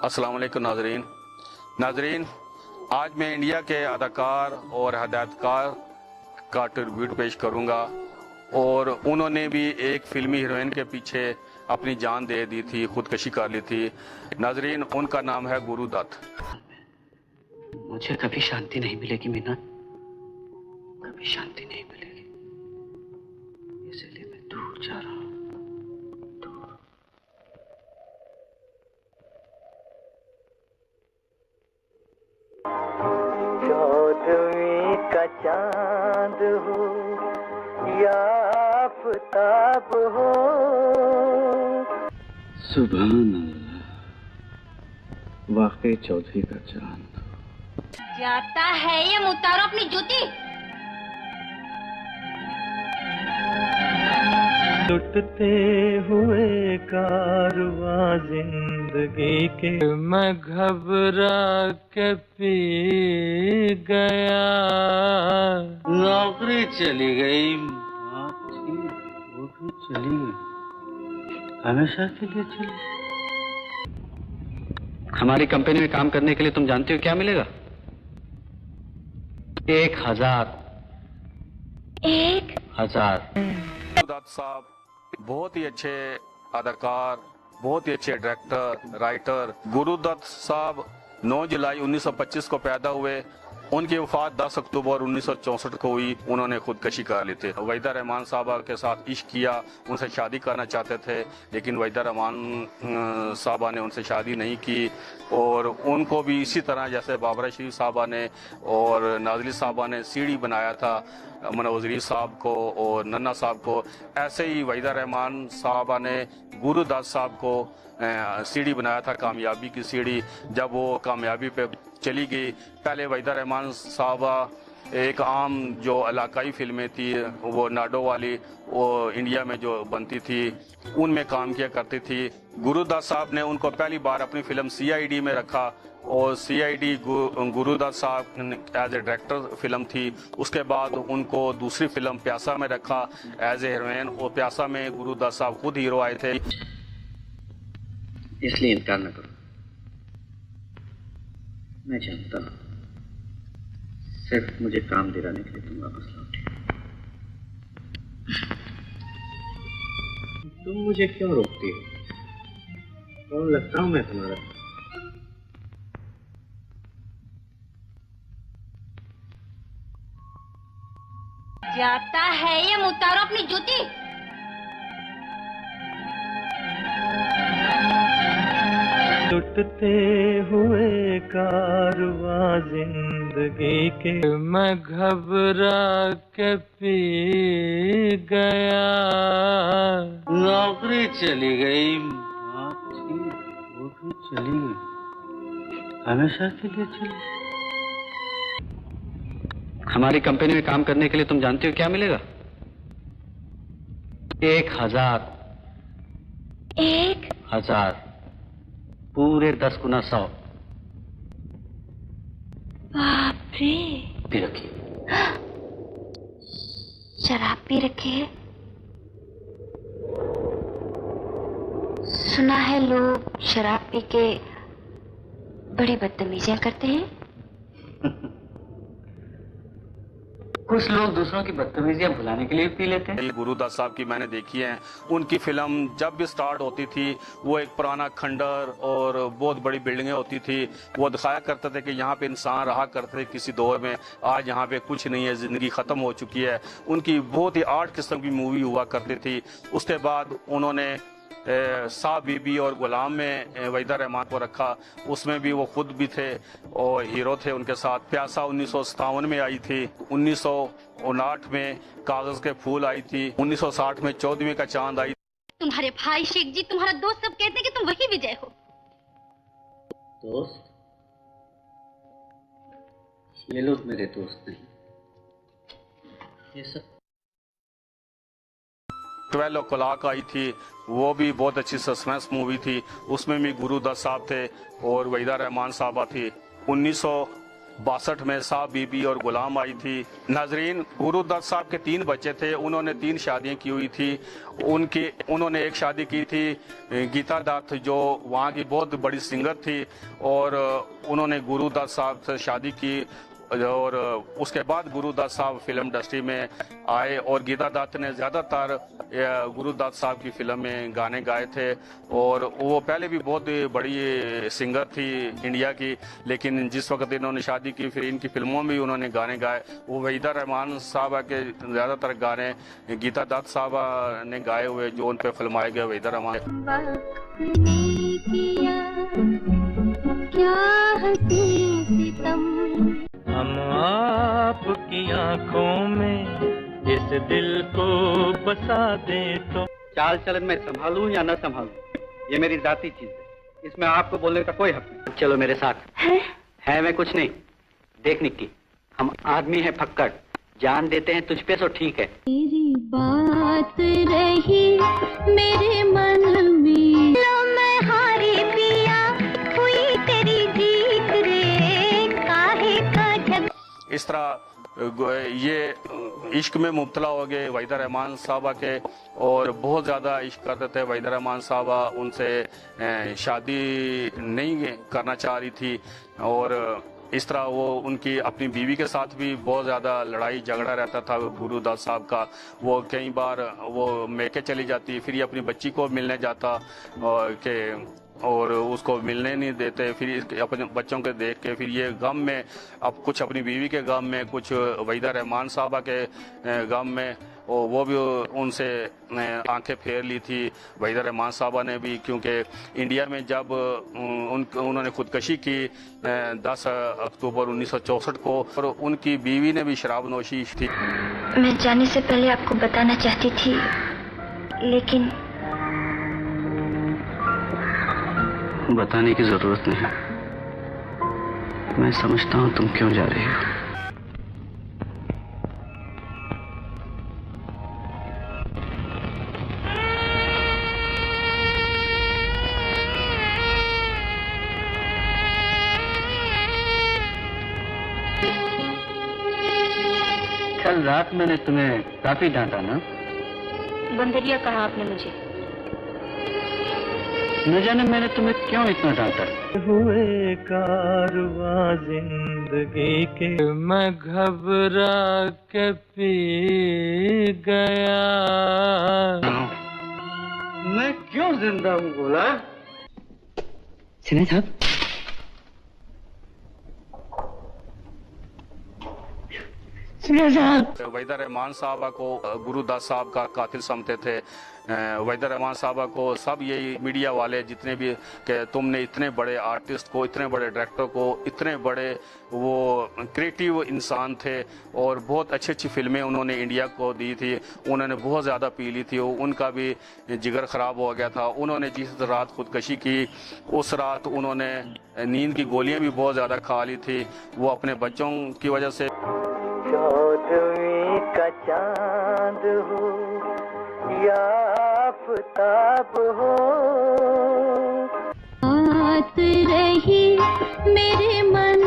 अस्सलाम वालेकुम नाजरीन, आज मैं इंडिया के अदाकार और हदायतकार का ट्रिब्यूट पेश करूंगा। और उन्होंने भी एक फिल्मी हीरोइन के पीछे अपनी जान दे दी थी, खुदकशी कर ली थी। नाजरीन, उनका नाम है गुरु दत्त। मुझे कभी शांति नहीं मिलेगी मीना, कभी शांति नहीं मिलेगी, इसलिए मैं दूर जा रहा हूँ। चौदहवीं का चांद हो या आफताब हो। सुभान अल्लाह, वाकई चौधरी का चांद जाता है ये मुतारो अपनी जूती। लुटते हुए कारवां जिंदगी के मैं घबरा के पी गया। नौकरी चली गई, माँ थी वो भी चली गई, हमेशा के लिए चली। हमारी कंपनी में काम करने के लिए तुम जानते हो क्या मिलेगा? 1000। गुरु दत्त साहब बहुत ही अच्छे अदाकार, बहुत ही अच्छे डायरेक्टर, राइटर। गुरु दत्त साहब 9 जुलाई 1925 को पैदा हुए। उनकी वफात 10 अक्टूबर 1964 को हुई। उन्होंने खुदकशी कर ली थी। वहीदा रहमान साहबा के साथ इश्क किया, उनसे शादी करना चाहते थे, लेकिन वहीदा रहमान साहबा ने उनसे शादी नहीं की। और उनको भी इसी तरह जैसे बाबरा शरीफ साहबा ने और नाज़ली साहबा ने सीढ़ी बनाया था मनोज साहब को और नन्ना साहब को, ऐसे ही वहीदा रहमान साहबा ने गुरु दत्त साहब को सीढ़ी बनाया था, कामयाबी की सीढ़ी। जब वो कामयाबी पे चली गई, पहले वहीदा रहमान साहबा एक आम जो इलाकाई फिल्में थी वो नाडो वाली, वो इंडिया में जो बनती थी उनमें काम किया करती थी। गुरु दत्त साहब ने उनको पहली बार अपनी फिल्म CID में रखा और CID गुरु दत्त साहब एज ए डायरेक्टर फिल्म थी। उसके बाद उनको दूसरी फिल्म प्यासा में रखा एज ए हीरोइन, और प्यासा में गुरु दत्त साहब खुद हीरो आए थे। इसलिए इनकार न करो, मैं जानता हूँ सिर्फ मुझे काम दिलाने के लिए तुम वापस लौटे। तुम मुझे क्यों रोकती हो? कौन लगता हूँ मैं तुम्हारा? जाता है ये मुतारो अपनी जूती। लुटते हुए कारवां जिंदगी के मैं घबरा के पी गया। नौकरी चली गई, माँ थी वो भी चली गई, हमेशा के लिए चली। हमारी कंपनी में काम करने के लिए तुम जानते हो क्या मिलेगा? 1000 पूरे 10 गुना 100। बाप रे, पी रखिए। शराब पी रखी है। सुना है लोग शराब पी के बड़ी बदतमीजियां करते हैं। कुछ लोग दूसरों की बदतमीजियां भुलाने के लिए पी लेते हैं। गुरु दत्त साहब की मैंने देखी है। उनकी फिल्म जब भी स्टार्ट होती थी वो एक पुराना खंडर और बहुत बड़ी बिल्डिंगें होती थी। वो दिखाया करते थे कि यहाँ पे इंसान रहा करते थे किसी दौर में, आज यहाँ पे कुछ नहीं है, जिंदगी खत्म हो चुकी है। उनकी बहुत ही 8 किस्म की मूवी हुआ करती थी। उसके बाद उन्होंने साहब बीबी और गुलाम में वहीदा रहमान को रखा, उसमें भी वो खुद भी थे और हीरो थे उनके साथ। प्यासा 1957 में आई थी, 1959 में कागज के फूल आई थी, 1960 में 14वीं का चांद आई। तुम्हारे भाई शेख जी, तुम्हारा दोस्त सब कहते हैं कि तुम वही विजय हो। दोस्त? ये लोग मेरे दोस्त नहीं, ये सब 12 o'clock आई थी, वो भी बहुत अच्छी सस्पेंस मूवी थी। उसमें भी गुरु दत्त साहब थे और वहीदा रहमान साहबा थी। 62 में साहब बीबी और गुलाम आई थी। नाजरीन, गुरुदत्त साहब के 3 बच्चे थे, उन्होंने 3 शादियां की हुई थी। उन्होंने एक शादी की थी गीता दत्त, जो वहाँ की बहुत बड़ी सिंगर थी, और उन्होंने गुरुदत्त साहब से शादी की, और उसके बाद गुरुदत्त साहब फिल्म इंडस्ट्री में आए, और गीता दत्त ने ज़्यादातर गुरुदत्त साहब की फिल्म में गाने गाए थे, और वो पहले भी बहुत बड़ी सिंगर थी इंडिया की, लेकिन जिस वक्त इन्होंने शादी की फिर इनकी फिल्मों में भी उन्होंने गाने गाए। वो वहीदा रहमान साहबा के ज़्यादातर गाने गीता दत्त साहबा ने गाए हुए, जो उन पर फिल्माए गए वहीदा रहमान। हम आपकी आंखों में इस दिल को बसा दे तो। चाल चलन में संभालूं या न संभालूं, ये मेरी जाती चीज है, इसमें आपको बोलने का कोई हक नहीं। चलो मेरे साथ। है मैं कुछ नहीं। देख निक्की, हम आदमी हैं फक्कड़, जान देते हैं तुझ पे तो ठीक है। तेरी बात रही मेरे मन में, लो मैं हारी पिया, हुई तेरी जीत रे, काहे का झग। इस तरह ये इश्क में मुब्तला हो गए वहीदा रहमान साहबा के, और बहुत ज़्यादा इश्क करते थे। वहीदा रहमान साहबा उनसे शादी नहीं करना चाह रही थी, और इस तरह वो उनकी अपनी बीवी के साथ भी बहुत ज़्यादा लड़ाई झगड़ा रहता था गुरुदत्त साहब का। वो कई बार वो मैके चली जाती, फिर ये अपनी बच्ची को मिलने जाता और उसको मिलने नहीं देते, फिर अपने बच्चों के देख के फिर ये गम में, अब कुछ अपनी बीवी के गम में, कुछ वहीदा रहमान साहबा के गम में, और वो भी उनसे आंखें फेर ली थी वहीदा रहमान साहबा ने भी, क्योंकि इंडिया में जब उन्होंने खुदकशी की 10 अक्टूबर 1964 को, और उनकी बीवी ने भी शराब नोशी थी। मैं जाने से पहले आपको बताना चाहती थी, लेकिन बताने की जरूरत नहीं, मैं समझता हूँ तुम क्यों जा रही हो। कल रात मैंने तुम्हें काफी डांटा ना? बंदरिया कहा आपने मुझे। न जाने मैंने तुम्हें क्यों इतना डांटा। हुए कारवां जिंदगी के, मैं घबरा के पी गया। मैं क्यों जिंदा हूँ बोला? सिन्हा साहब, वहीदा रहमान साहबा को गुरुदत्त साहब का कातिल समझते थे। वहीदा रहमान साहबा को सब यही मीडिया वाले जितने भी, कि तुमने इतने बड़े आर्टिस्ट को, इतने बड़े डायरेक्टर को, इतने बड़े वो क्रिएटिव इंसान थे, और बहुत अच्छी अच्छी फिल्में उन्होंने इंडिया को दी थी, उन्होंने बहुत ज़्यादा पी ली थी, उनका भी जिगर ख़राब हो गया था। उन्होंने जिस रात खुदकशी की, उस रात उन्होंने नींद की गोलियाँ भी बहुत ज़्यादा खा ली थी, वो अपने बच्चों की वजह से। 14वीं का चांद हो या आफताब हो, बात रही मेरे मन